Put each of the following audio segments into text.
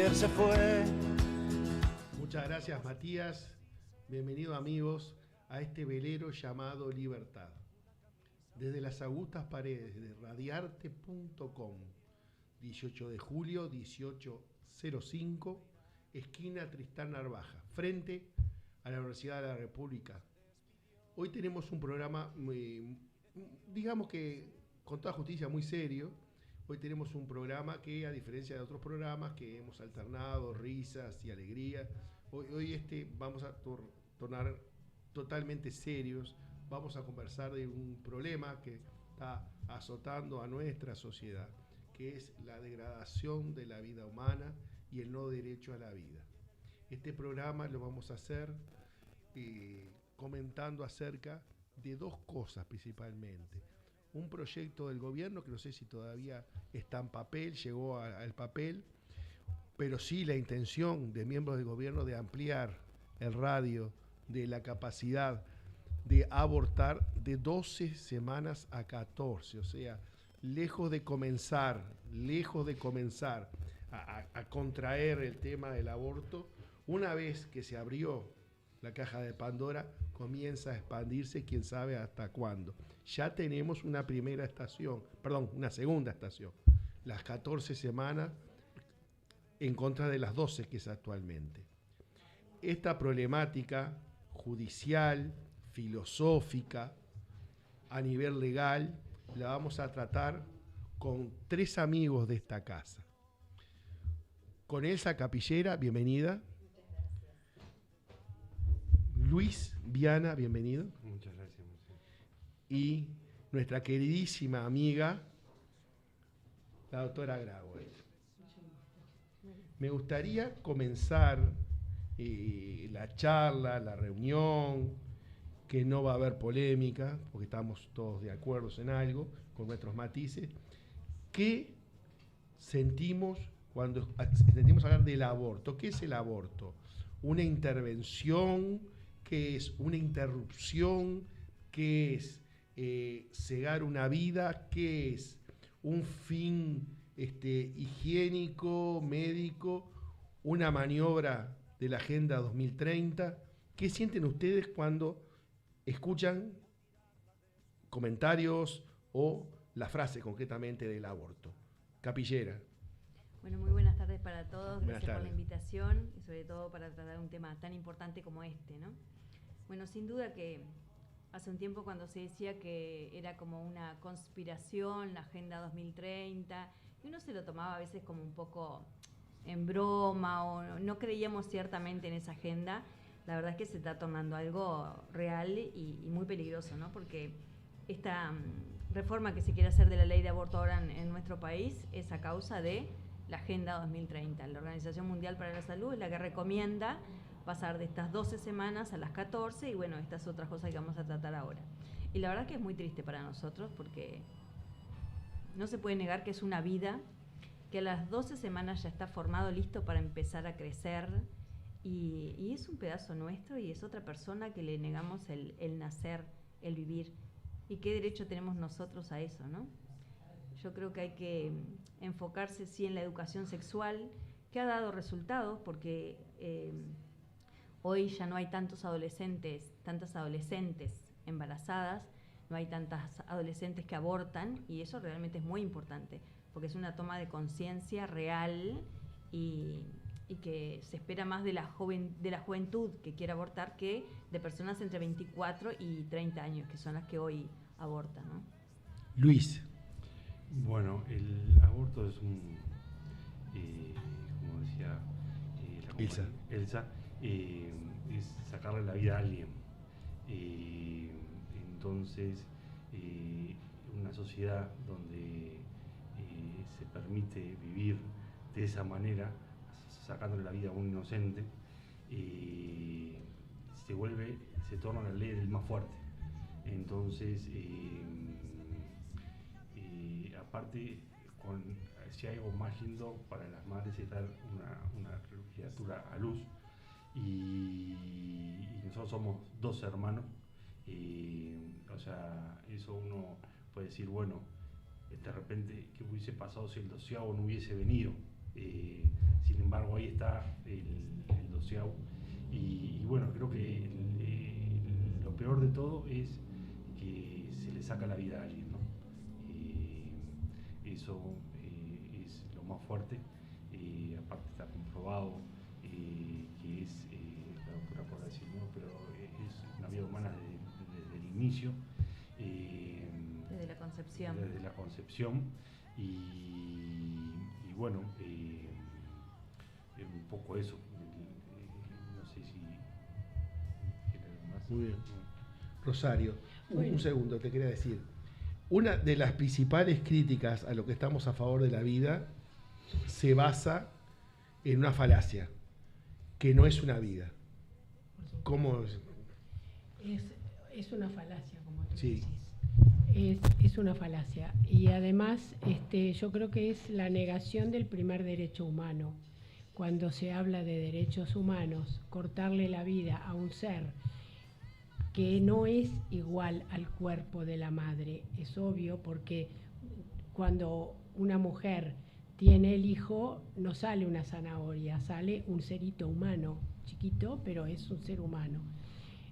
Se fue. Muchas gracias, Matías. Bienvenidos, amigos, a este velero llamado Libertad. Desde las augustas paredes de radiarte.com, 18 de julio, 1805, esquina Tristán Narvaja, frente a la Universidad de la República. Hoy tenemos un programa, digamos que con toda justicia, muy serio. Hoy tenemos un programa que, a diferencia de otros programas que hemos alternado risas y alegría, hoy vamos a tornar totalmente serios. Vamos a conversar de un problema que está azotando a nuestra sociedad, que es la degradación de la vida humana y el no derecho a la vida. Este programa lo vamos a hacer comentando acerca de dos cosas principalmente. Un proyecto del gobierno que no sé si todavía está en papel, llegó al papel, pero sí la intención de miembros del gobierno de ampliar el radio de la capacidad de abortar de 12 semanas a 14, o sea, lejos de comenzar a contraer el tema del aborto, una vez que se abrió la caja de Pandora, comienza a expandirse, quién sabe hasta cuándo. Ya tenemos una segunda estación, las 14 semanas en contra de las 12 que es actualmente. Esta problemática judicial, filosófica, a nivel legal, la vamos a tratar con tres amigos de esta casa. Con Elsa Capillera, bienvenida. Luis Viana, bienvenido. Muchas gracias, Marcelo. Y nuestra queridísima amiga, la doctora Graue. Me gustaría comenzar la charla, la reunión, que no va a haber polémica, porque estamos todos de acuerdo en algo, con nuestros matices. ¿Qué sentimos cuando sentimos hablar del aborto? ¿Qué es el aborto? ¿Una intervención? ¿Qué es una interrupción? ¿Qué es cegar una vida? ¿Qué es un fin higiénico, médico? ¿Una maniobra de la Agenda 2030? ¿Qué sienten ustedes cuando escuchan comentarios o la frase concretamente del aborto? Capillera. Bueno, muy buenas tardes para todos. Buenas Gracias por tardes. la invitación y sobre todo para tratar un tema tan importante como este, ¿no? Bueno, sin duda que hace un tiempo cuando se decía que era como una conspiración, la Agenda 2030, y uno se lo tomaba a veces como un poco en broma o no creíamos ciertamente en esa agenda, la verdad es que se está tornando algo real y muy peligroso, ¿no? Porque esta reforma que se quiere hacer de la ley de aborto ahora en nuestro país es a causa de la Agenda 2030. La Organización Mundial para la Salud es la que recomienda pasar de estas 12 semanas a las 14 y bueno, estas otras cosas que vamos a tratar ahora. Y la verdad que es muy triste para nosotros porque no se puede negar que es una vida que a las 12 semanas ya está formado, listo para empezar a crecer y es un pedazo nuestro y es otra persona que le negamos el nacer, el vivir. ¿Y qué derecho tenemos nosotros a eso, no? Yo creo que hay que enfocarse sí en la educación sexual, que ha dado resultados porque hoy ya no hay tantas adolescentes embarazadas, no hay tantas adolescentes que abortan y eso realmente es muy importante porque es una toma de conciencia real y que se espera más de la juventud que quiere abortar que de personas entre 24 y 30 años, que son las que hoy abortan, ¿no? Luis. Bueno, el aborto es como decía Elsa, es sacarle la vida a alguien. Entonces, una sociedad donde se permite vivir de esa manera, sacándole la vida a un inocente, se torna la ley del más fuerte. Entonces, aparte, si hay algo más lindo para las madres es dar una criatura a luz y nosotros somos dos hermanos, o sea, eso uno puede decir, bueno, de repente, ¿qué hubiese pasado si el doceavo no hubiese venido? Sin embargo, ahí está el doceavo. Y bueno, creo que lo peor de todo es que se le saca la vida a alguien, ¿no? Eso es lo más fuerte. Aparte está comprobado que es, la doctora podrá decir, ¿no? Pero es una vida humana desde el inicio. Desde la concepción. Desde la concepción. Y bueno, un poco eso. No sé si quiere algo más. Muy bien. Rosario, Bueno. un segundo, te quería decir. Una de las principales críticas a lo que estamos a favor de la vida se basa en una falacia, que no es una vida. ¿Cómo? Es una falacia, como tú Sí. decís. Es una falacia. Y además, yo creo que es la negación del primer derecho humano. Cuando se habla de derechos humanos, cortarle la vida a un ser que no es igual al cuerpo de la madre, es obvio, porque cuando una mujer tiene el hijo, no sale una zanahoria, sale un cerito humano, chiquito, pero es un ser humano.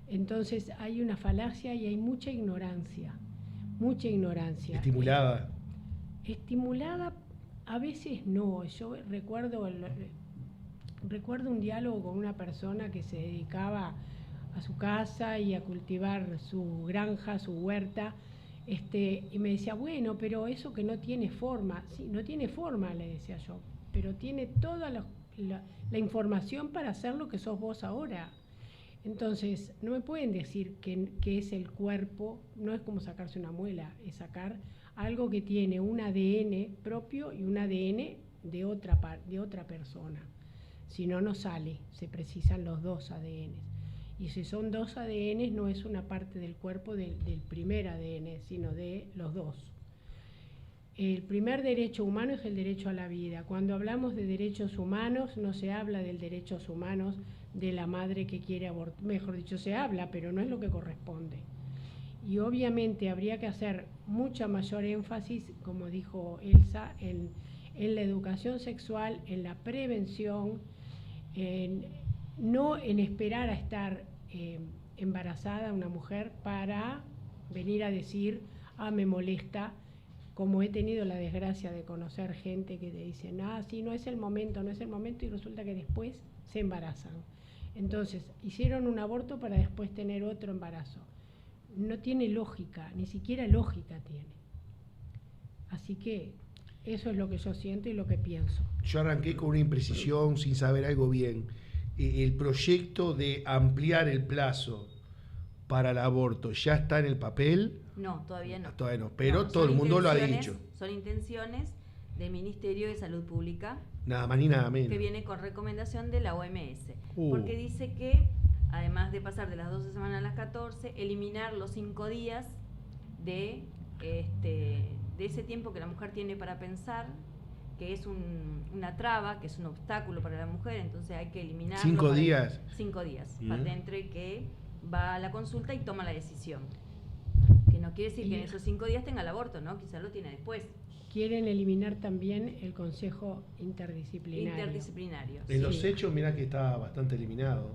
Entonces hay una falacia y hay mucha ignorancia, mucha ignorancia. Estimulada. Estimulada, a veces no. Yo recuerdo un diálogo con una persona que se dedicaba a su casa y a cultivar su granja, su huerta, y me decía, bueno, pero eso que no tiene forma. Sí, no tiene forma, le decía yo, pero tiene toda la información para hacer lo que sos vos ahora. Entonces, no me pueden decir que es el cuerpo, no es como sacarse una muela, es sacar algo que tiene un ADN propio y un ADN de otra persona. Si no, no sale, se precisan los dos ADNs. Y si son dos ADNs, no es una parte del cuerpo del primer ADN, sino de los dos. El primer derecho humano es el derecho a la vida. Cuando hablamos de derechos humanos, no se habla de derechos humanos de la madre que quiere abortar. Mejor dicho, se habla, pero no es lo que corresponde. Y obviamente habría que hacer mucha mayor énfasis, como dijo Elsa, en la educación sexual, en la prevención, no en esperar a estar embarazada una mujer para venir a decir, me molesta, como he tenido la desgracia de conocer gente que te dicen, sí, no es el momento, y resulta que después se embarazan. Entonces, hicieron un aborto para después tener otro embarazo. No tiene lógica, ni siquiera lógica tiene. Así que eso es lo que yo siento y lo que pienso. Yo arranqué con una imprecisión sin saber algo bien. El proyecto de ampliar el plazo para el aborto ya está en el papel. No, todavía no. Todavía no, pero no, todo el mundo lo ha dicho. Son intenciones del Ministerio de Salud Pública. Nada más ni nada menos. Que viene con recomendación de la OMS. Porque dice que, además de pasar de las 12 semanas a las 14, eliminar los 5 días de ese tiempo que la mujer tiene para pensar, que es una traba, que es un obstáculo para la mujer, entonces hay que eliminarlo. 5 días. 5 días, para entre que va a la consulta y toma la decisión. Que no quiere decir que en esos 5 días tenga el aborto, ¿no? Quizás lo tiene después. Quieren eliminar también el Consejo Interdisciplinario. En los hechos, mirá que está bastante eliminado.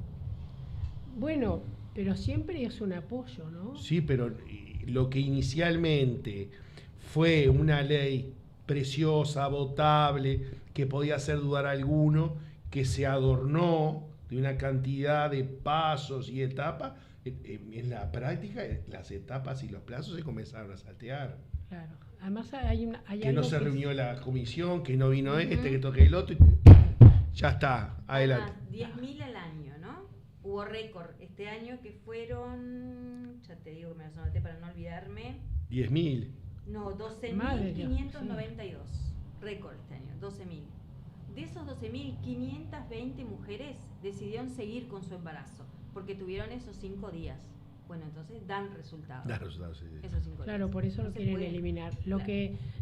Bueno, pero siempre es un apoyo, ¿no? Sí, pero lo que inicialmente fue una ley preciosa, votable, que podía hacer dudar a alguno, que se adornó de una cantidad de pasos y etapas, en la práctica las etapas y los plazos se comenzaron a saltear. Claro. Además hay que algo no se que reunió la comisión, que no vino que toque el otro, y ya está, adelante. 10.000 al año, ¿no? Hubo récord este año que fueron, ya te digo que me las anoté para no olvidarme. 10.000. No, 12.592. Récord este año, 12.000. De esos 12.520 mujeres decidieron seguir con su embarazo, porque tuvieron esos 5 días. Bueno, entonces dan resultados. Da resultados, sí. Esos 5 días. Claro, por eso No lo se quieren puede. eliminar. Claro.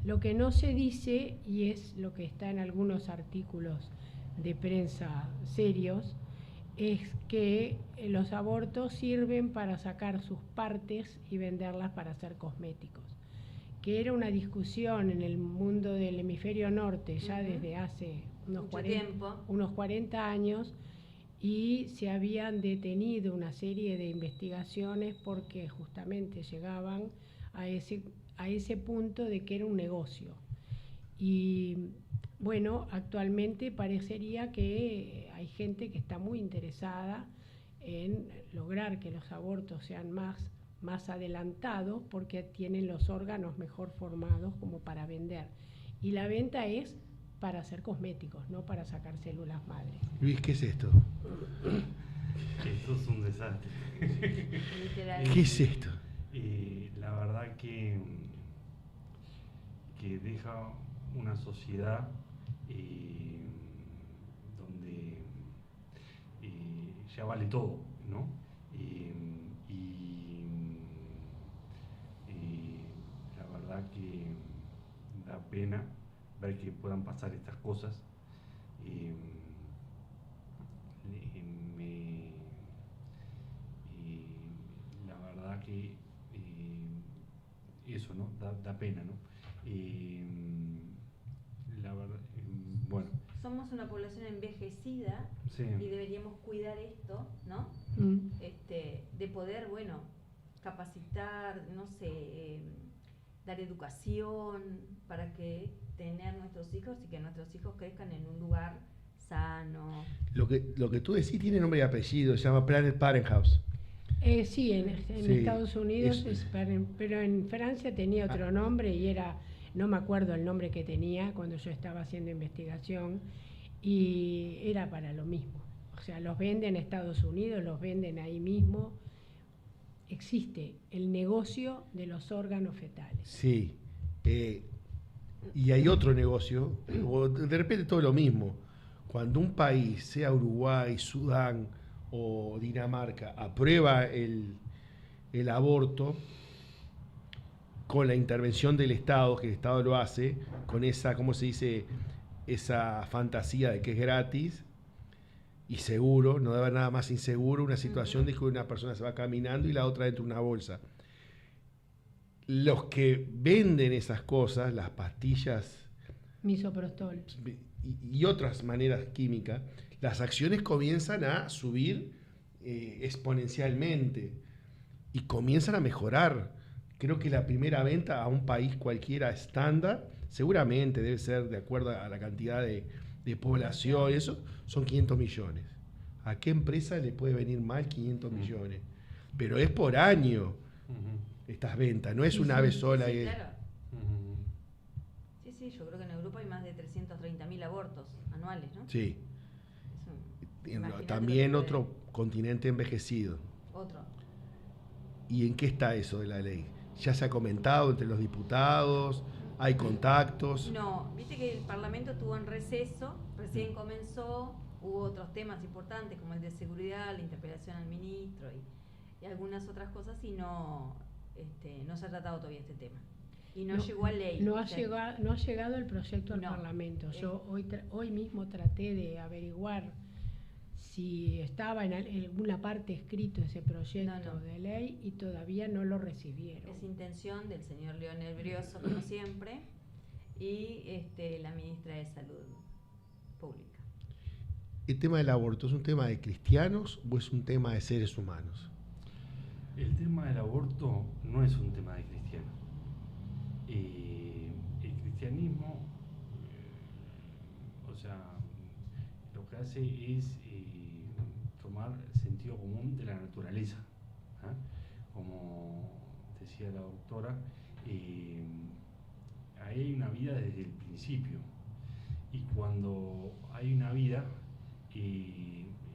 Lo que no se dice, y es lo que está en algunos artículos de prensa serios, es que los abortos sirven para sacar sus partes y venderlas para hacer cosméticos. Que era una discusión en el mundo del hemisferio norte ya desde hace unos 40 años, y se habían detenido una serie de investigaciones porque justamente llegaban a ese punto de que era un negocio. Y bueno, actualmente parecería que hay gente que está muy interesada en lograr que los abortos sean más adelantados porque tienen los órganos mejor formados como para vender. Y la venta es para hacer cosméticos, no para sacar células madre. Luis, ¿qué es esto? Esto es un desastre. ¿Qué es esto? La verdad que deja una sociedad donde ya vale todo, ¿no? La verdad que da pena ver que puedan pasar estas cosas. La verdad que eso, ¿no? Da pena, ¿no? La verdad, bueno. Somos una población envejecida, sí, y deberíamos cuidar esto, ¿no? De poder, bueno, capacitar, no sé, dar educación para que tener nuestros hijos y que nuestros hijos crezcan en un lugar sano. Lo que tú decís tiene nombre y apellido, se llama Planned Parenthood. Sí, en Sí, Estados Unidos, pero en Francia tenía otro nombre y era, no me acuerdo el nombre que tenía cuando yo estaba haciendo investigación, y era para lo mismo. O sea, los venden en Estados Unidos, los venden ahí mismo. Existe el negocio de los órganos fetales. Sí, y hay otro negocio, o de repente todo lo mismo. Cuando un país, sea Uruguay, Sudán o Dinamarca, aprueba el aborto con la intervención del Estado, que el Estado lo hace, con esa, ¿cómo se dice?, esa fantasía de que es gratis y seguro, no debe haber nada más inseguro, una situación de que una persona se va caminando y la otra dentro de una bolsa. Los que venden esas cosas, las pastillas Misoprostol y otras maneras químicas, las acciones comienzan a subir exponencialmente y comienzan a mejorar. Creo que la primera venta a un país cualquiera estándar, seguramente debe ser de acuerdo a la cantidad de población, eso son 500 millones. ¿A qué empresa le puede venir mal 500 millones? Pero es por año estas ventas, no es una vez sola. Sí, claro. Sí, yo creo que en Europa hay más de 330.000 abortos anuales, ¿no? Sí. También otro continente envejecido. Otro. ¿Y en qué está eso de la ley? ¿Ya se ha comentado entre los diputados? ¿Hay contactos? No, viste que el Parlamento estuvo en receso, recién comenzó, hubo otros temas importantes como el de seguridad, la interpelación al ministro y algunas otras cosas, y no se ha tratado todavía este tema. Y no llegó a ley. No ha llegado el proyecto al Parlamento. Yo hoy mismo traté de averiguar si estaba en alguna parte escrito ese proyecto de ley y todavía no lo recibieron. Es intención del señor Leonel Brioso, como siempre, y la ministra de Salud Pública. ¿El tema del aborto es un tema de cristianos o es un tema de seres humanos? El tema del aborto no es un tema de cristianos. El cristianismo, o sea, lo que hace es tomar sentido común de la naturaleza. Como decía la doctora, ahí hay una vida desde el principio, y cuando hay una vida,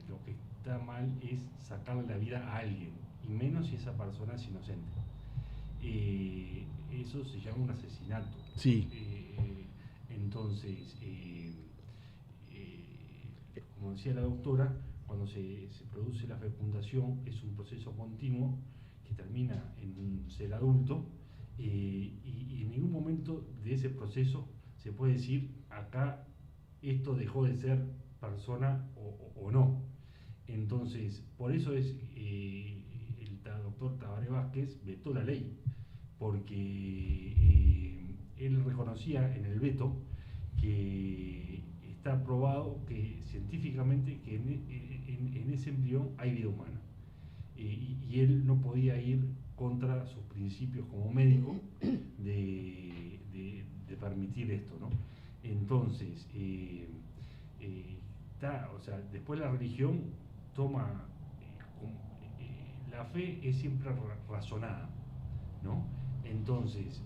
lo que está mal es sacarle la vida a alguien, y menos si esa persona es inocente. Eso se llama un asesinato. Sí. Entonces, como decía la doctora, cuando se produce la fecundación es un proceso continuo que termina en un ser adulto, y en ningún momento de ese proceso se puede decir acá esto dejó de ser persona o no. Entonces, por eso es el doctor Tabaré Vázquez vetó la ley, porque él reconocía en el veto que está probado que científicamente que en ese embrión hay vida humana. Y él no podía ir contra sus principios como médico de permitir esto, ¿no? Entonces, o sea, después la religión toma, la fe es siempre razonada, ¿no? Entonces,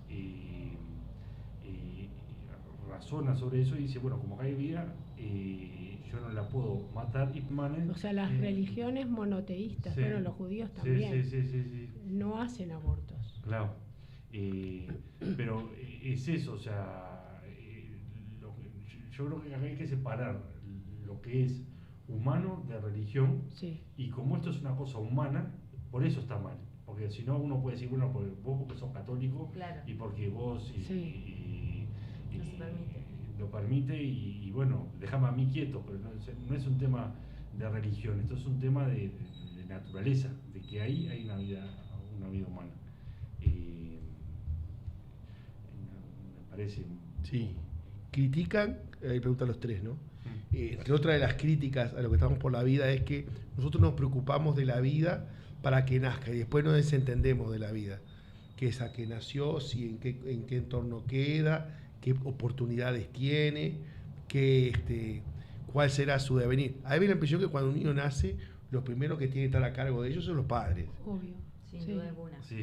razona sobre eso y dice, bueno, como acá hay vida, yo no la puedo matar. O sea, las religiones monoteístas, sí, bueno, los judíos también, sí. no hacen abortos. Claro, pero es eso, o sea, yo creo que acá hay que separar lo que es humano de religión, Sí. y como esto es una cosa humana, por eso está mal, porque si no uno puede decir, bueno, vos porque sos católico, Claro. y porque vos No se permite. lo permite, y bueno, déjame a mí quieto, pero no es un tema de religión, esto es un tema de naturaleza, de que ahí hay una vida humana. Me parece. Sí. Critican, ahí preguntan los tres, ¿no? Entre otras de las críticas a lo que estamos por la vida es que nosotros nos preocupamos de la vida para que nazca y después nos desentendemos de la vida. Que es a qué nació, si en qué entorno queda, qué oportunidades tiene, cuál será su devenir. A mí me da la impresión que cuando un niño nace, los primeros que tienen que estar a cargo de ellos son los padres. Obvio. Sin duda alguna. Sí.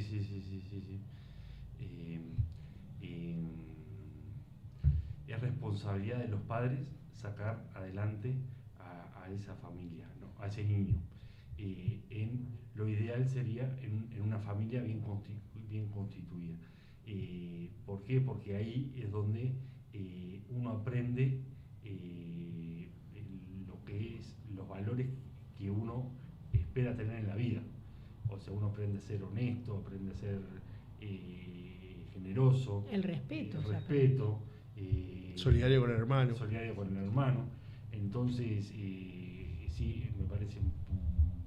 Es responsabilidad de los padres sacar adelante a esa familia, ¿no? A ese niño. Lo ideal sería en una familia bien constituida. ¿Por qué? Porque ahí es donde uno aprende lo que es los valores que uno espera tener en la vida. O sea, uno aprende a ser honesto, aprende a ser generoso. El respeto. Solidario con el hermano. Solidario con el hermano. Entonces, sí, me parece un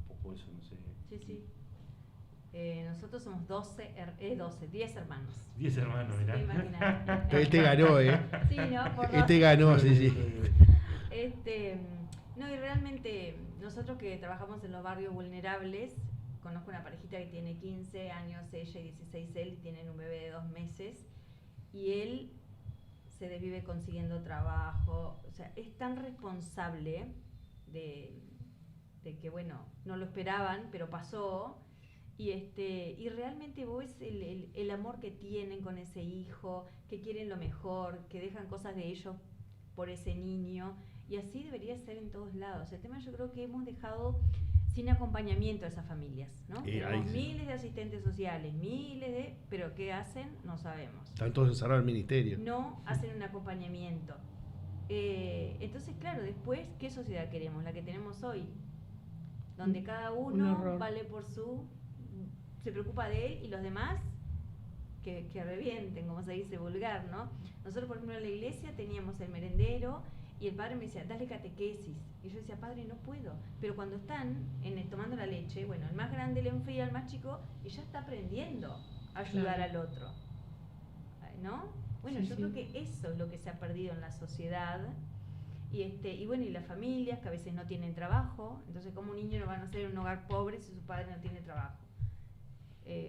poco eso, no sé. Sí. Nosotros somos 10 hermanos. 10 hermanos, mirá. ¿Te imaginas? Él te ganó, ¿eh? Sí, ¿no? Por Él te ganó, sí. No, y realmente nosotros que trabajamos en los barrios vulnerables, conozco una parejita que tiene 15 años ella y 16 él, y tienen un bebé de 2 meses, y él se desvive consiguiendo trabajo, o sea, es tan responsable de que, bueno, no lo esperaban, pero pasó, y realmente vos ves el amor que tienen con ese hijo, que quieren lo mejor, que dejan cosas de ellos por ese niño, y así debería ser en todos lados. El tema, yo creo que hemos dejado sin acompañamiento a esas familias, ¿no? Tenemos miles de asistentes sociales, pero ¿qué hacen? No sabemos. Están todos encerrados en el ministerio. No hacen un acompañamiento. Entonces, claro, después, ¿qué sociedad queremos? La que tenemos hoy, donde cada uno vale por se preocupa de él, y los demás que revienten, como se dice vulgar, ¿no? Nosotros, por ejemplo, en la iglesia teníamos el merendero, y el padre me decía, dale catequesis. Y yo decía, padre, no puedo. Pero cuando están tomando la leche, bueno, el más grande le enfría al más chico y ya está aprendiendo a ayudar al otro, ¿no? Bueno, yo creo que eso es lo que se ha perdido en la sociedad. Y bueno, y las familias que a veces no tienen trabajo. Entonces, ¿cómo un niño no va a nacer en un hogar pobre si su padre no tiene trabajo?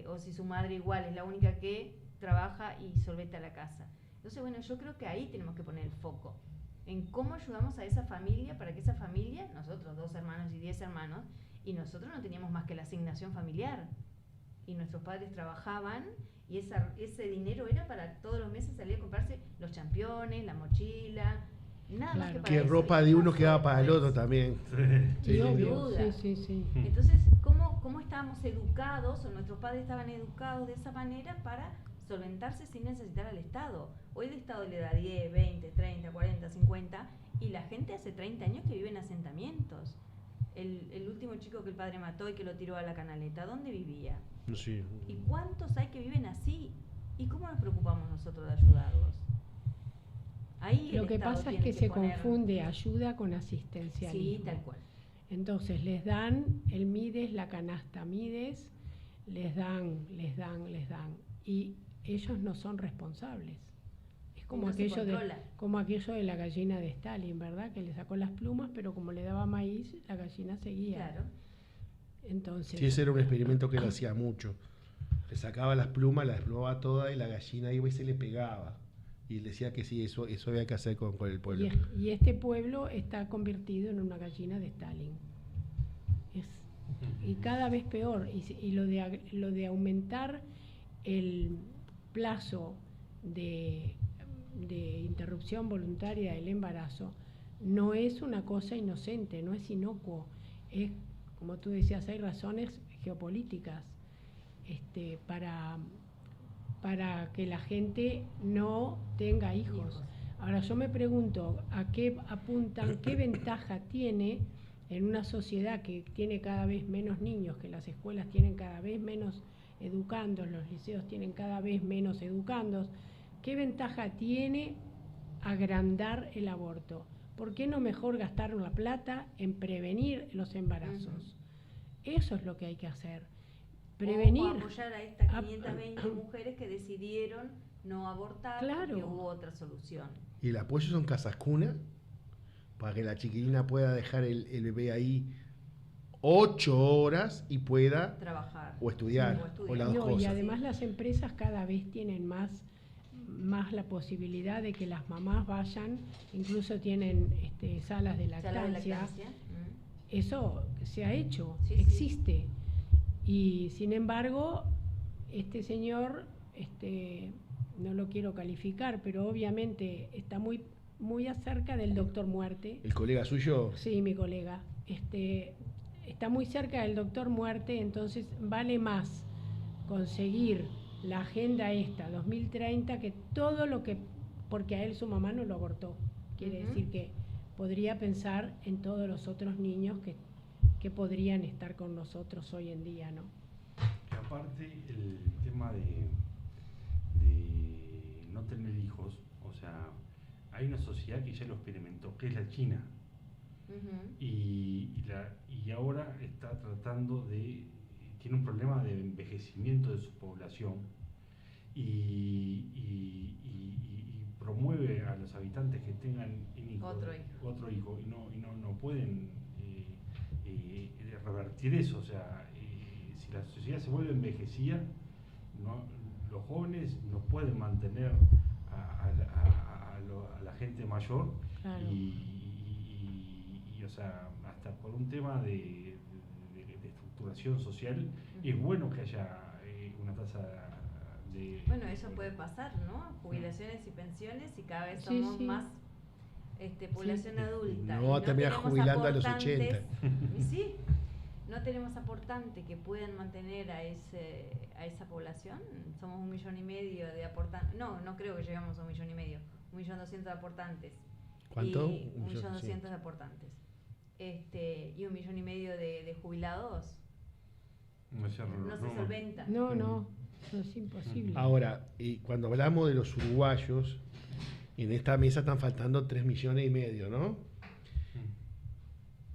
O si su madre igual es la única que trabaja y solventa la casa. Entonces, bueno, yo creo que ahí tenemos que poner el foco, en cómo ayudamos a esa familia, para que esa familia, nosotros 2 hermanos y 10 hermanos, y nosotros no teníamos más que la asignación familiar, y nuestros padres trabajaban, y ese dinero era para todos los meses salir a comprarse los championes, la mochila, nada más que para que eso. ropa de uno quedaba para el otro también. Sí, obvio. Duda. Sí. Entonces, ¿cómo estábamos educados, o nuestros padres estaban educados de esa manera para solventarse sin necesitar al Estado? Hoy el Estado le da 10, 20, 30, 40, 50, y la gente hace 30 años que vive en asentamientos. El último chico que el padre mató y que lo tiró a la canaleta, ¿dónde vivía? Sí. ¿Y cuántos hay que viven así? ¿Y cómo nos preocupamos nosotros de ayudarlos? Ahí Lo que pasa es que se confunde ayuda con asistencialismo. Sí, tal cual. Entonces les dan el Mides, la canasta Mides, les dan, y ellos no son responsables. Es como no se aquello controla. como aquello de la gallina de Stalin, ¿verdad? Que le sacó las plumas, pero como le daba maíz, la gallina seguía. Claro. Entonces, Sí, ese era un experimento que él hacía mucho. Le sacaba las plumas, la desplumaba toda y la gallina iba y se le pegaba. Y él decía que sí, eso había que hacer con el pueblo. y este pueblo está convertido en una gallina de Stalin. Y cada vez peor. Y lo de aumentar el plazo de interrupción voluntaria del embarazo no es una cosa inocente, no es inocuo. Es, como tú decías, hay razones geopolíticas para que la gente no tenga hijos. Ahora yo me pregunto a qué apuntan, qué ventaja tiene en una sociedad que tiene cada vez menos niños, que las escuelas tienen cada vez menos educandos, los liceos tienen cada vez menos educandos, qué ventaja tiene agrandar el aborto. ¿Por qué no mejor gastar la plata en prevenir los embarazos? Eso es lo que hay que hacer. Prevenir. O apoyar a estas 520 mujeres que decidieron no abortar, claro, porque hubo otra solución. Y el apoyo son casas cuna, para que la chiquilina pueda dejar el bebé ahí 8 horas y pueda trabajar o estudiar, o las dos cosas. Y además las empresas cada vez tienen más la posibilidad de que las mamás vayan, incluso tienen salas de lactancia. Eso se ha hecho, sí, existe. Y sin embargo, este señor, no lo quiero calificar, pero obviamente está muy cerca del doctor Muerte. ¿El colega suyo? Sí, mi colega. Está muy cerca del doctor Muerte, entonces vale más conseguir la agenda esta, 2030, que todo lo que... Porque a él su mamá no lo abortó. Quiere decir que podría pensar en todos los otros niños que podrían estar con nosotros hoy en día, ¿no? Que aparte el tema de no tener hijos, o sea, hay una sociedad que ya lo experimentó, que es la China. Y ahora está tratando tiene un problema de envejecimiento de su población y promueve a los habitantes que tengan otro hijo y no pueden revertir eso. O sea, si la sociedad se vuelve envejecida, los jóvenes no pueden mantener a la gente mayor. Claro. O sea, hasta por un tema de estructuración social, es bueno que haya una tasa de... Bueno, eso puede pasar, ¿no? Jubilaciones y pensiones, y cada vez somos más población adulta. No va a terminar jubilando a los 80. Y sí, no tenemos aportantes que puedan mantener a esa población. Somos 1,5 millones de aportantes. No creo que lleguemos a 1,5 millones. 1.200.000 de aportantes. ¿Cuánto? 1.200.000 de aportantes. Y 1,5 millones de jubilados. No se solventa. No, es imposible. Ahora, y cuando hablamos de los uruguayos, en esta mesa están faltando 3,5 millones, ¿no?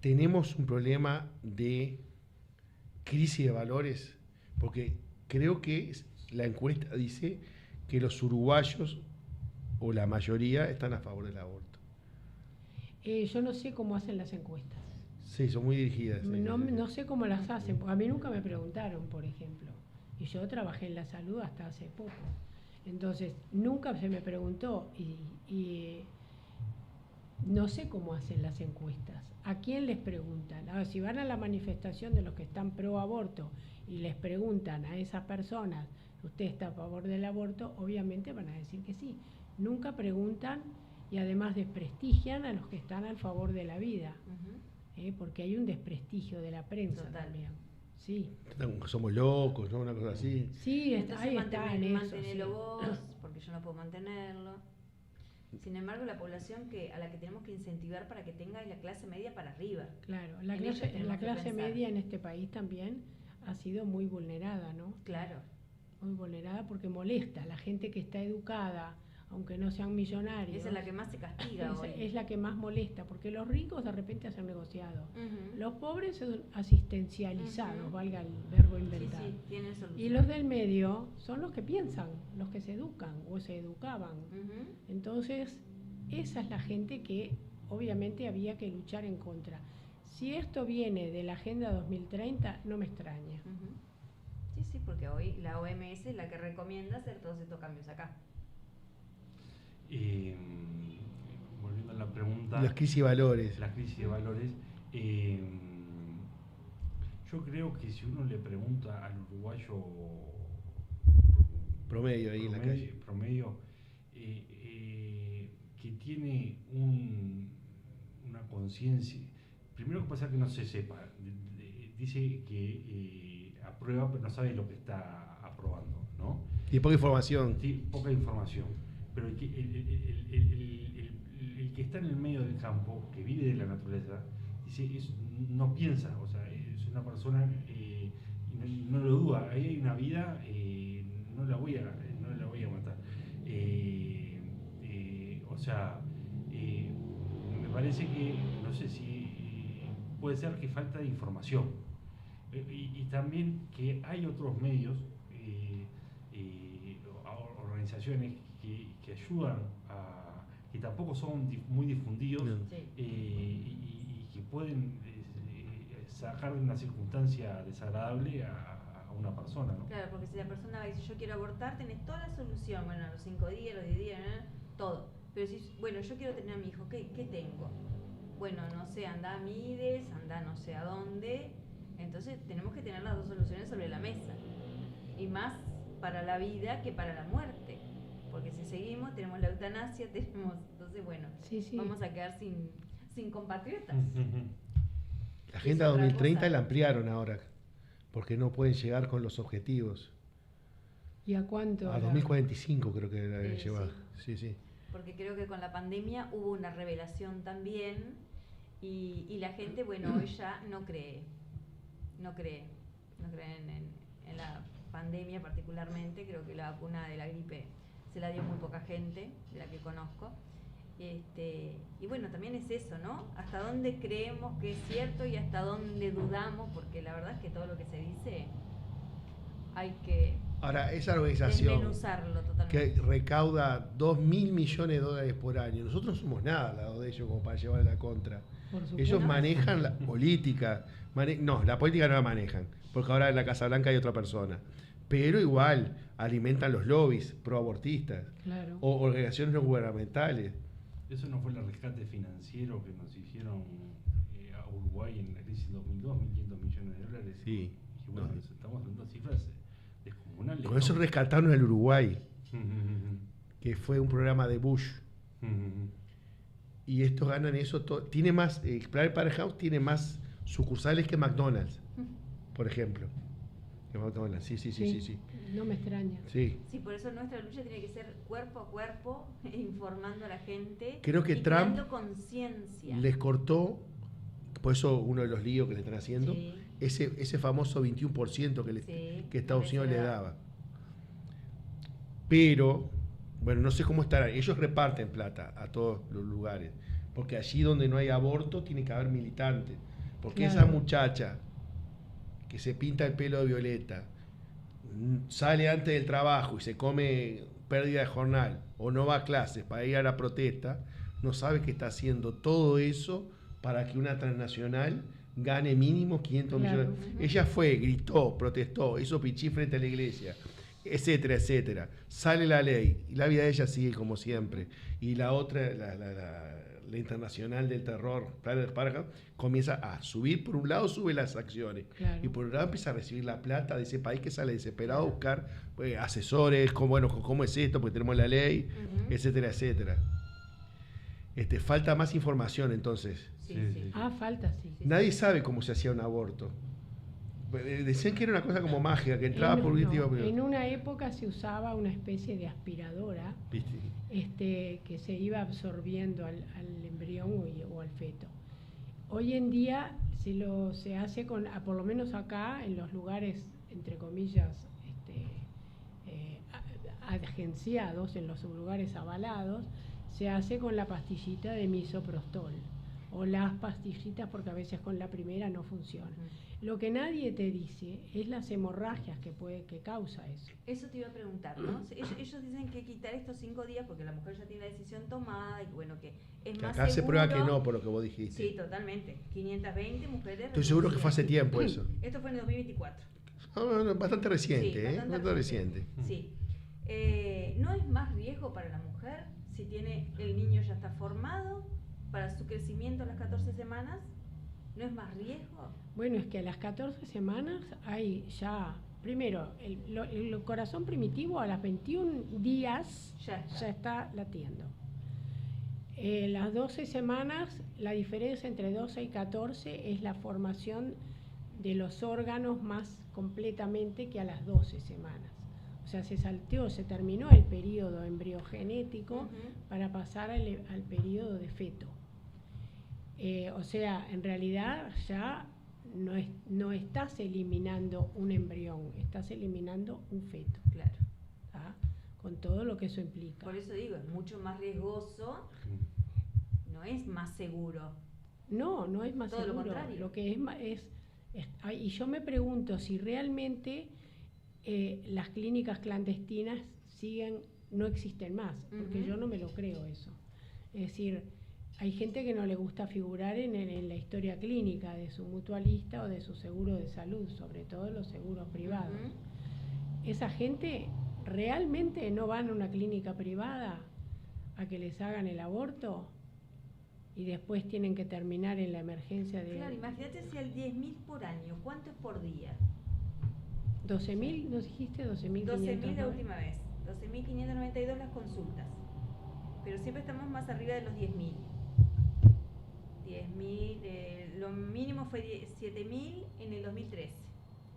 Tenemos un problema de crisis de valores, porque creo que la encuesta dice que los uruguayos, o la mayoría, están a favor del aborto. Yo no sé cómo hacen las encuestas. Sí, son muy dirigidas. No sé cómo las hacen, porque a mí nunca me preguntaron, por ejemplo. Y yo trabajé en la salud hasta hace poco. Entonces, nunca se me preguntó y no sé cómo hacen las encuestas. ¿A quién les preguntan? Ahora, si van a la manifestación de los que están pro aborto y les preguntan a esas personas, ¿usted está a favor del aborto? Obviamente van a decir que sí. Nunca preguntan y además desprestigian a los que están a favor de la vida. Porque hay un desprestigio de la prensa también. Sí. Somos locos, ¿no? Una cosa así. Sí, ahí está en eso. Manténelo vos, porque yo no puedo mantenerlo. Sin embargo, la población a la que tenemos que incentivar para que tenga es la clase media para arriba. Claro, la clase media en este país también ha sido muy vulnerada, ¿no? Claro. Muy vulnerada porque molesta. La gente que está educada, aunque no sean millonarios. Esa es la que más se castiga hoy. Es la que más molesta, porque los ricos de repente hacen negociado. los pobres son asistencializados, Ujú. valga el verbo Sí, inventado. sí, tiene solución. Y los del medio son los que piensan, los que se educan o se educaban. Ujú. Entonces, esa es la gente que obviamente había que luchar en contra. Si esto viene de la Agenda 2030, no me extraña. Ujú. Sí, sí, porque hoy la OMS es la que recomienda hacer todos estos cambios acá. Volviendo a la pregunta, Las crisis de valores. la crisis de valores, yo creo que si uno le pregunta al uruguayo Promedio ahí en la calle. promedio, que tiene una conciencia, primero que pasa que no se sepa, dice que aprueba pero no sabe lo que está aprobando, ¿no? Y poca información. Sí, poca información, pero el que está en el medio del campo, que vive de la naturaleza, dice, no piensa, o sea, es una persona, y no lo duda, ahí hay una vida, no la voy a matar. O sea, me parece que, no sé si puede ser que falta de información, y también que hay otros medios, organizaciones que ayudan que tampoco son muy difundidos, Sí. y que pueden sacar de una circunstancia desagradable a una persona, ¿no? Claro, porque si la persona va y dice yo quiero abortar, tenés toda la solución, bueno, a los 5 días, los 10 días, todo. Pero si, bueno, yo quiero tener a mi hijo, ¿qué tengo? Bueno, no sé, anda a Mides, anda no sé a dónde. Entonces tenemos que tener las dos soluciones sobre la mesa. Y más para la vida que para la muerte. Porque si seguimos, tenemos la eutanasia, entonces bueno, Sí, sí. vamos a quedar sin compatriotas. La Agenda Es otra 2030 cosa. la ampliaron ahora, porque no pueden llegar con los objetivos. ¿Y a cuánto? A 2045 creo que la habían Sí, llevado. Sí, sí. Porque creo que con la pandemia hubo una revelación también y la gente, bueno, hoy ya no cree en la pandemia particularmente. Creo que la vacuna de la gripe se la dio muy poca gente, de la que conozco. Y bueno, también es eso, ¿no? Hasta dónde creemos que es cierto y hasta dónde dudamos, porque la verdad es que todo lo que se dice hay que Ahora, esa organización desmenuzarlo totalmente. que recauda 2.000 millones de dólares por año, nosotros no somos nada al lado de ellos como para llevar la contra. Por supuesto. Ellos manejan la política. No, la política no la manejan, porque ahora en la Casa Blanca hay otra persona. Pero igual alimentan los lobbies proabortistas Claro. o organizaciones no gubernamentales. Eso no fue el rescate financiero que nos hicieron a Uruguay en la crisis 2002, 1.500 millones de dólares. Sí. Y bueno, No. estamos hablando de cifras descomunales. Con eso rescataron al Uruguay, Ujú, que fue un programa de Bush. ujú, ujú. Y estos ganan eso todo. Tiene más, Planned Parenthood tiene más sucursales que McDonald's, por ejemplo. Que McDonald's, sí. No me extraña. Sí. Sí, por eso nuestra lucha tiene que ser cuerpo a cuerpo, informando a la gente. Creo que y Trump creando conciencia. Les cortó, por eso uno de los líos que le están haciendo, Sí. ese famoso 21% Sí, que Estados no Unidos les le da. daba. Pero, bueno, no sé cómo estará. Ellos reparten plata a todos los lugares. Porque allí donde no hay aborto tiene que haber militantes. Porque Claro. esa muchacha que se pinta el pelo de violeta, sale antes del trabajo y se come pérdida de jornal o no va a clases para ir a la protesta, no sabe que está haciendo todo eso para que una transnacional gane mínimo 500 Claro. millones. Ella fue, gritó, protestó, hizo pichí frente a la iglesia, etcétera, etcétera. Sale la ley y la vida de ella sigue como siempre. Y la otra, la internacional del terror, Planned Parenthood, comienza a subir. Por un lado sube las acciones Claro. y por otro lado empieza a recibir la plata de ese país que sale desesperado a buscar asesores, cómo es esto, porque tenemos la ley, Ujú. etcétera, etcétera. Falta más información entonces. Sí, Sí, sí. sí. Ah, falta, sí. Nadie sabe cómo se hacía un aborto. Decían que era una cosa como mágica, que entraba por un En una época se usaba una especie de aspiradora que se iba absorbiendo al embrión o al feto. Hoy en día se hace por lo menos acá, en los lugares, entre comillas, agenciados, en los lugares avalados, se hace con la pastillita de misoprostol. o las pastillitas, porque a veces con la primera no funciona. Lo que nadie te dice es las hemorragias que causa eso. Eso te iba a preguntar, ¿no? Ellos dicen que quitar estos 5 días porque la mujer ya tiene la decisión tomada y bueno, que es Que más acá seguro. se prueba que no, por lo que vos dijiste. Sí, totalmente. 520 mujeres. Estoy seguro que fue hace tiempo eso. Esto fue en el 2024. Bastante reciente, Sí, bastante reciente. Sí. ¿No es más riesgo para la mujer si el niño ya está formado para su crecimiento a las 14 semanas? ¿No es más riesgo? Bueno, es que a las 14 semanas hay ya, primero, el corazón primitivo a las 21 días ya está latiendo. Las 12 semanas, la diferencia entre 12 y 14 es la formación de los órganos más completamente que a las 12 semanas. O sea, se terminó el periodo embriogenético para pasar al periodo de feto. O sea, en realidad ya no estás eliminando un embrión, estás eliminando un feto. Claro. ¿Tá? Con todo lo que eso implica. Por eso digo, es mucho más riesgoso, no es más seguro. No es más todo seguro. Lo contrario. Lo que y yo me pregunto si realmente las clínicas clandestinas no existen más, porque yo no me lo creo eso. Es decir, hay gente que no le gusta figurar en la historia clínica de su mutualista o de su seguro de salud, sobre todo los seguros privados. Esa gente realmente no van a una clínica privada a que les hagan el aborto y después tienen que terminar en la emergencia de... Claro, imagínate si al 10.000 por año, ¿cuánto es por día? 12.000, ¿nos dijiste? 12.500. 12.000 la última vez, 12.592 las consultas, pero siempre estamos más arriba de los 10.000. 10.000, lo mínimo fue 7.000 en el 2013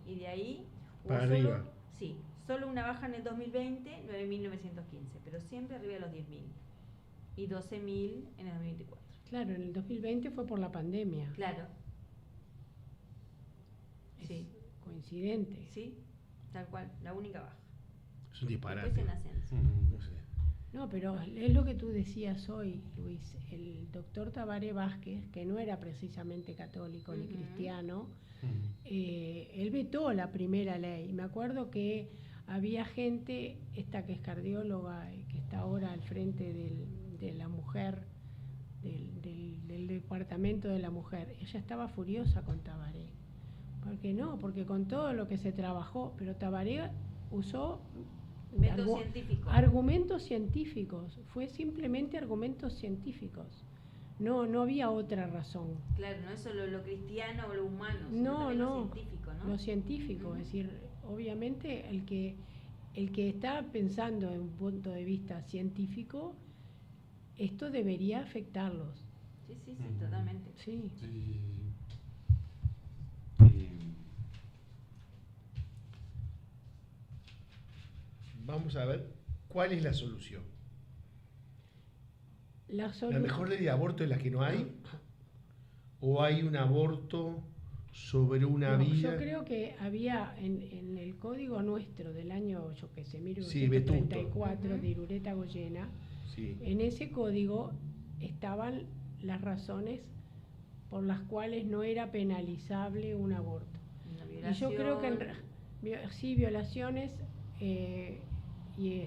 y de ahí para arriba. Sí, solo una baja en el 2020, 9.915, pero siempre arriba de los 10.000 y 12.000 en el 2024. Claro, en el 2020 fue por la pandemia. Claro. Sí. Coincidente. Sí, tal cual, la única baja. Es un disparate. Después en ascenso. No sé. No, pero es lo que tú decías hoy, Luis. El doctor Tabaré Vázquez, que no era precisamente católico ni cristiano, él vetó la primera ley. Me acuerdo que había gente, esta que es cardióloga, que está ahora al frente de la mujer, del departamento de la mujer, ella estaba furiosa con Tabaré. ¿Por qué no? Porque con todo lo que se trabajó, pero Tabaré usó argumentos científicos, fue simplemente argumentos científicos. No había otra razón. Claro, no es solo lo cristiano o lo humano, sino también lo científico, ¿no? Lo científico, es decir, obviamente el que está pensando en un punto de vista científico, esto debería afectarlos. Sí, totalmente. Sí. Vamos a ver cuál es la solución. ¿La mejor ley de aborto es la que no hay? ¿O hay un aborto sobre una vía? Yo creo que había en el código nuestro del año, 1934, de Irureta Goyena, en ese código estaban las razones por las cuales no era penalizable un aborto. Y yo creo que sí, violaciones y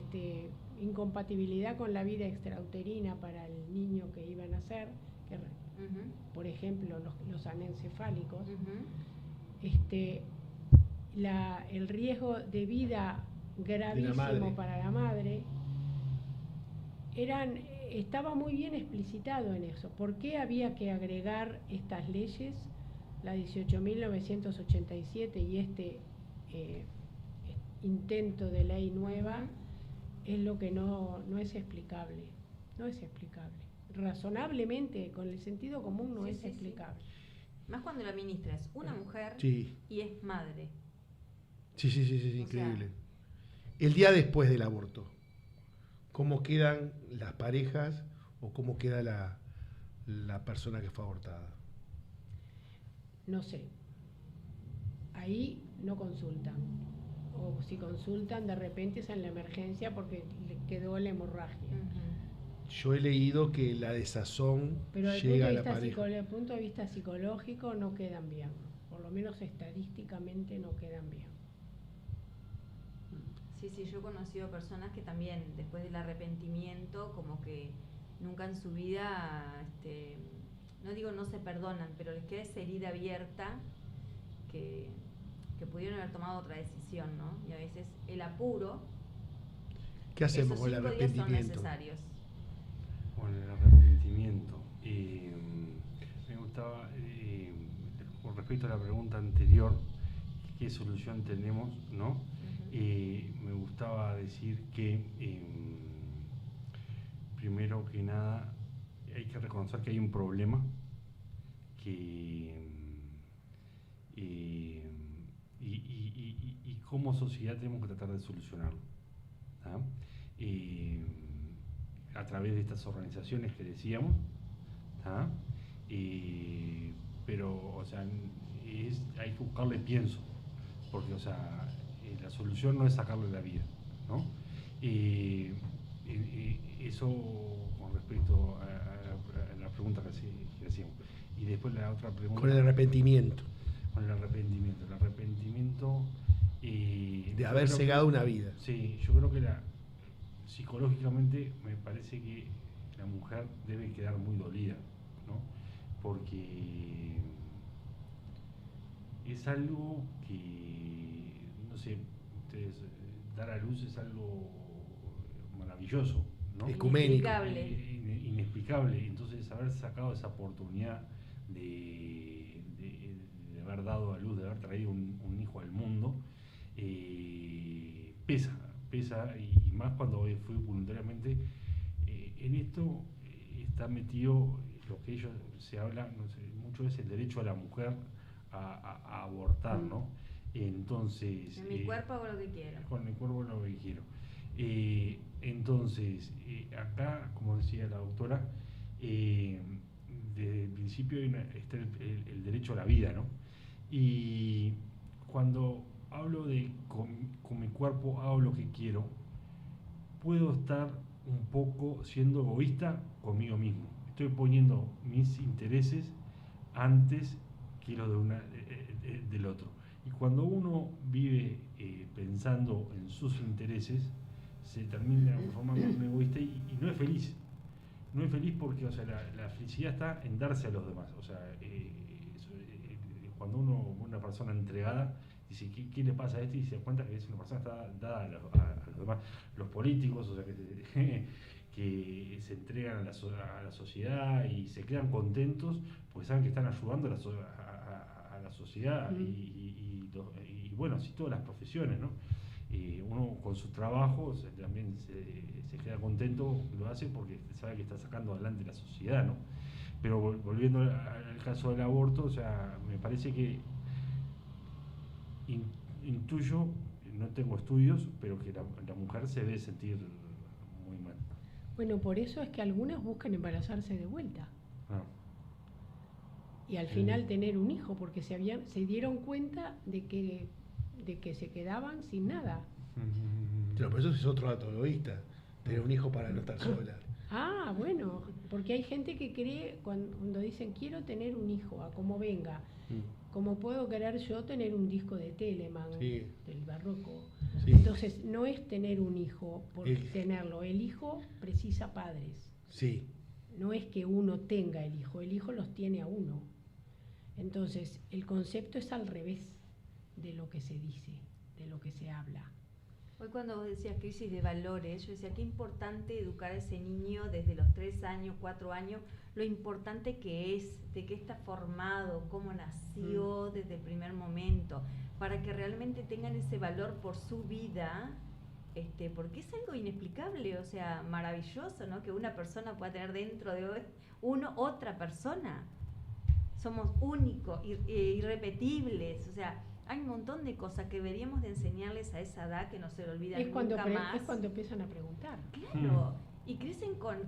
incompatibilidad con la vida extrauterina para el niño que iba a nacer, que, por ejemplo, los anencefálicos, el riesgo de vida gravísimo para la madre, estaba muy bien explicitado en eso. ¿Por qué había que agregar estas leyes, la 18.987 y intento de ley nueva? Es lo que no es explicable. No es explicable. Razonablemente, con el sentido común, no es explicable. Más cuando la ministra es una mujer y es madre. Sí, increíble. El día después del aborto, ¿cómo quedan las parejas o cómo queda la persona que fue abortada? No sé. Ahí no consultan. O si consultan, de repente es en la emergencia porque le quedó la hemorragia. yo he leído que la desazón Pero llega a la pareja. desde el punto de vista psicológico no quedan bien. Por lo menos estadísticamente no quedan bien. Sí, sí, yo he conocido personas que también después del arrepentimiento como que nunca en su vida, no digo no se perdonan, pero les queda esa herida abierta que pudieron haber tomado otra decisión, ¿no? Y a veces el apuro, ¿Qué hacemos esos con el 5 días son arrepentimiento? necesarios. Con el arrepentimiento. Me gustaba, con respecto a la pregunta anterior, ¿qué solución tenemos? ¿No? Me gustaba decir que, primero que nada, hay que reconocer que hay un problema y como sociedad tenemos que tratar de solucionarlo. ¿Ah? A través de estas organizaciones que decíamos, ¿ah? Pero, o sea, hay que buscarle pienso, porque, o sea, la solución no es sacarle la vida, ¿no? Eso con respecto a la pregunta que hacíamos. Y después la otra pregunta. Con el arrepentimiento. Con el arrepentimiento. El arrepentimiento. De haber cegado una vida. Sí, yo creo que psicológicamente me parece que la mujer debe quedar muy dolida, ¿no? Porque es algo que, no sé, ustedes, dar a luz es algo maravilloso, ¿no? Ecuménico. Inexplicable. Entonces, haber sacado esa oportunidad de haber dado a luz, de haber traído un hijo al mundo, pesa, y más cuando fui voluntariamente. En esto está metido lo que ellos se habla, no sé, mucho es el derecho a la mujer a abortar, ¿no? Entonces, en mi cuerpo hago lo que quiero. Con mi cuerpo lo que quiero. Entonces, acá, como decía la doctora, desde el principio está el derecho a la vida, ¿no? Y cuando hablo de con mi cuerpo hago lo que quiero, puedo estar un poco siendo egoísta conmigo mismo. Estoy poniendo mis intereses antes que los del otro. Y cuando uno vive pensando en sus intereses, se termina formando un egoísta y no es feliz. No es feliz porque, o sea, la felicidad está en darse a los demás. O sea, cuando una persona entregada dice, ¿qué le pasa a este? Y se da cuenta que es una persona que está dada a los demás. Los políticos, o sea, que se entregan a la sociedad y se quedan contentos porque saben que están ayudando a la sociedad y bueno, así todas las profesiones, ¿no? Uno con su trabajo también se queda contento, lo hace porque sabe que está sacando adelante la sociedad, ¿no? Pero volviendo al caso del aborto, o sea, me parece que intuyo, no tengo estudios, pero que la mujer se debe sentir muy mal. Bueno, por eso es que algunas buscan embarazarse de vuelta. Ah. Y al final tener un hijo, porque se dieron cuenta de que se quedaban sin nada. Pero por eso es otro dato egoísta, tener un hijo para no estar sola. Ah, bueno, porque hay gente que cree cuando dicen quiero tener un hijo, a como venga, como puedo querer yo tener un disco de Telemann, sí, del barroco. Sí. Entonces, no es tener un hijo por tenerlo, el hijo precisa padres. Sí. No es que uno tenga el hijo los tiene a uno. Entonces, el concepto es al revés de lo que se dice, de lo que se habla. Hoy cuando vos decías crisis de valores, yo decía qué importante educar a ese niño desde los 3 años, 4 años, lo importante que es, de qué está formado, cómo nació desde el primer momento, para que realmente tengan ese valor por su vida, porque es algo inexplicable, o sea, maravilloso, ¿no? Que una persona pueda tener dentro de uno otra persona. Somos únicos, irrepetibles, o sea, hay un montón de cosas que deberíamos de enseñarles a esa edad que no se le olvida nunca más. Es cuando empiezan a preguntar. Claro, y crecen con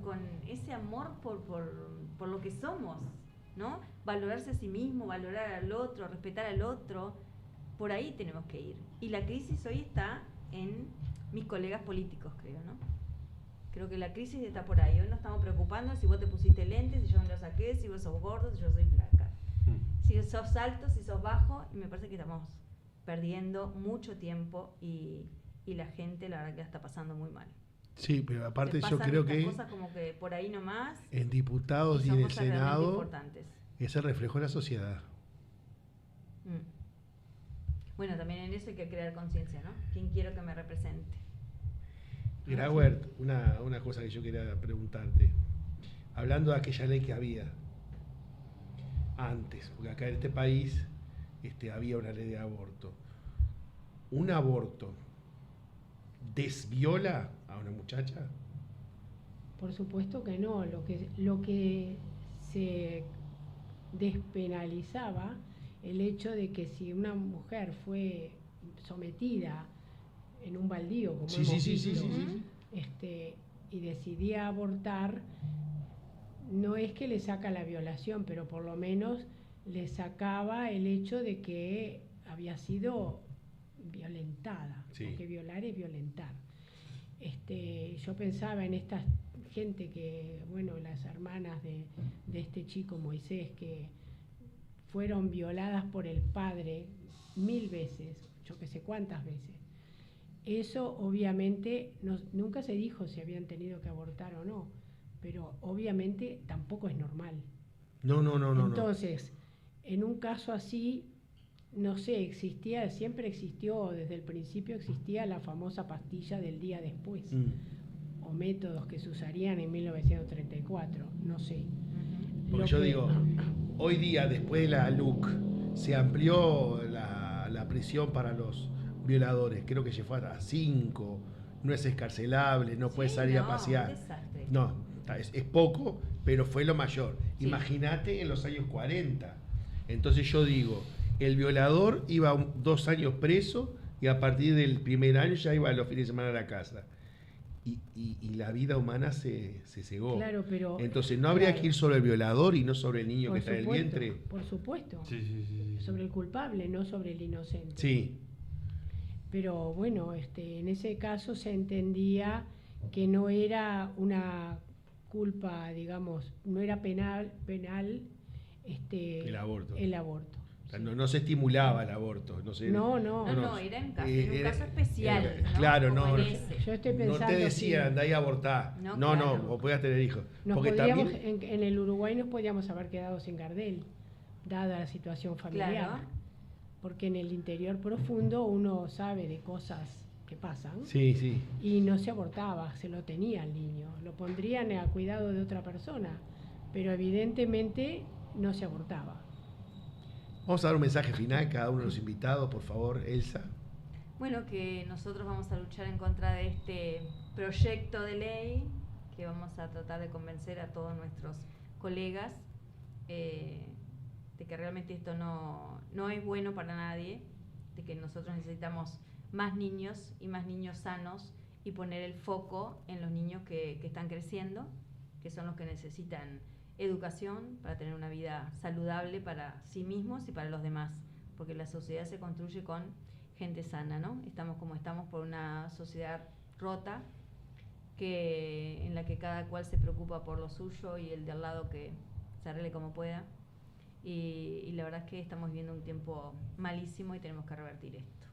ese amor por lo que somos, ¿no? Valorarse a sí mismo, valorar al otro, respetar al otro, por ahí tenemos que ir. Y la crisis hoy está en mis colegas políticos, creo, ¿no? Creo que la crisis está por ahí. Hoy nos estamos preocupando si vos te pusiste lentes, si yo me los saqué, si vos sos gordo, si yo soy flaca. Si sos alto, si sos bajo, y me parece que estamos perdiendo mucho tiempo y la gente la verdad que la está pasando muy mal. Sí, pero aparte Les yo pasan creo estas que cosas como que por ahí nomás en diputados y son en el cosas realmente Senado importantes. es el reflejo de la sociedad. Bueno, también en eso hay que crear conciencia, ¿no? ¿Quién quiero que me represente? Grauert, una cosa que yo quería preguntarte. Hablando de aquella ley que había antes, porque acá en este país había una ley de aborto. ¿Un aborto desviola a una muchacha? Por supuesto que no. Lo que se despenalizaba el hecho de que si una mujer fue sometida en un baldío, como Sí, hemos sí, visto, sí. Y decidía abortar, no es que le saca la violación, pero por lo menos le sacaba el hecho de que había sido violentada, Sí. porque violar es violentar. Yo pensaba en esta gente que, bueno, las hermanas de este chico Moisés, que fueron violadas por el padre 1000 veces, yo que sé cuántas veces. Eso obviamente nunca se dijo si habían tenido que abortar o no, pero obviamente tampoco es normal. No. Entonces, en un caso así, no sé, siempre existió, desde el principio existía la famosa pastilla del día después, o métodos que se usarían en 1934, no sé. Porque yo digo, hoy día, después de la LUC, se amplió la prisión para los violadores. Creo que llegó a 5, no es escarcelable, no puede salir a pasear. Un desastre. No, es poco, pero fue lo mayor. Sí. Imagínate en los años 40. Entonces yo digo, el violador iba 2 años preso y a partir del primer año ya iba los fines de semana a la casa. Y la vida humana se cegó. Claro, pero entonces no habría que ir sobre el violador y no sobre el niño que está en el vientre. Por supuesto. Sí. Sobre el culpable, no sobre el inocente. Sí. Pero bueno, en ese caso se entendía que no era una culpa, digamos, no era penal El aborto. O sea, Sí. no se estimulaba el aborto. No, Era en un caso especial. Claro, Como no. en ese. Yo estoy pensando. No te decían, andá y abortá. No, No, claro. o podías tener hijos. Porque Podríamos, también. en el Uruguay nos podíamos haber quedado sin Gardel, dada la situación familiar. Claro. Porque en el interior profundo uno sabe de cosas que pasan. Sí. Y no se abortaba, se lo tenía el niño. Lo pondrían a cuidado de otra persona, pero evidentemente no se abortaba. Vamos a dar un mensaje final cada uno de los invitados, por favor, Elsa. Bueno, que nosotros vamos a luchar en contra de este proyecto de ley, que vamos a tratar de convencer a todos nuestros colegas de que realmente esto no es bueno para nadie, de que nosotros necesitamos más niños y más niños sanos y poner el foco en los niños que están creciendo, que son los que necesitan educación para tener una vida saludable para sí mismos y para los demás, porque la sociedad se construye con gente sana, ¿no? Estamos como estamos por una sociedad rota en la que cada cual se preocupa por lo suyo y el de al lado que se arregle como pueda, y la verdad es que estamos viviendo un tiempo malísimo y tenemos que revertir esto,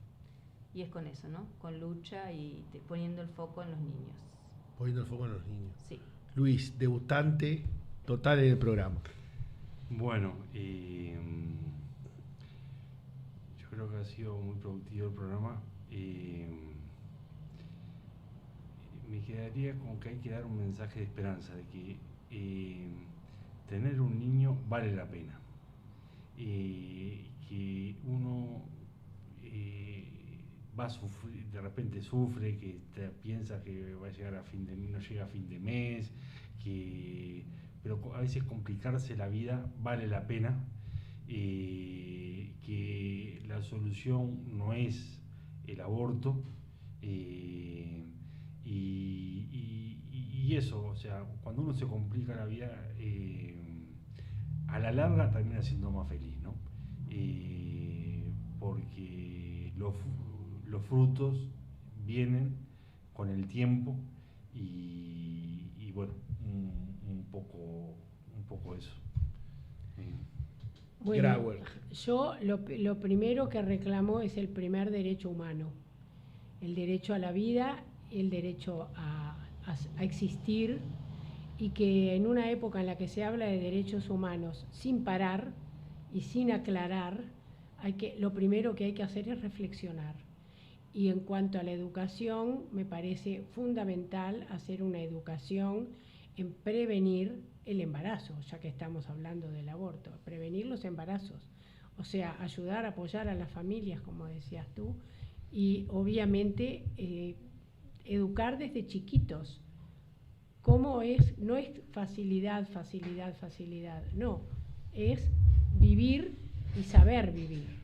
y es con eso, ¿no? Con lucha y poniendo el foco en los niños. Poniendo el foco en los niños. Sí. Luis, debutante total en el programa. Bueno, yo creo que ha sido muy productivo el programa. Me quedaría con que hay que dar un mensaje de esperanza, de que tener un niño vale la pena. Que uno va a sufrir, de repente sufre, que piensa que va a llegar no llega a fin de mes, pero a veces complicarse la vida vale la pena, que la solución no es el aborto, y eso, o sea, cuando uno se complica la vida, a la larga termina siendo más feliz, ¿no? Porque los frutos vienen con el tiempo y bueno, un poco eso. Bueno, Grauer. yo lo primero que reclamo es el primer derecho humano, el derecho a la vida, el derecho a existir, y que en una época en la que se habla de derechos humanos sin parar y sin aclarar, lo primero que hay que hacer es reflexionar. Y en cuanto a la educación, me parece fundamental hacer una educación en prevenir el embarazo, ya que estamos hablando del aborto, prevenir los embarazos, o sea, ayudar, apoyar a las familias, como decías tú, y obviamente educar desde chiquitos. ¿Cómo es? No es facilidad, no, es vivir y saber vivir.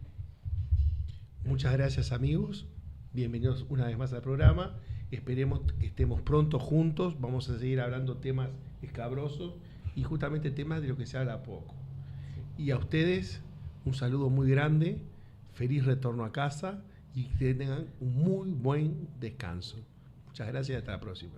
Muchas gracias, amigos. Bienvenidos una vez más al programa. Esperemos que estemos pronto juntos. Vamos a seguir hablando temas escabrosos y justamente temas de lo que se habla poco. Y a ustedes, un saludo muy grande, feliz retorno a casa y que tengan un muy buen descanso. Muchas gracias y hasta la próxima.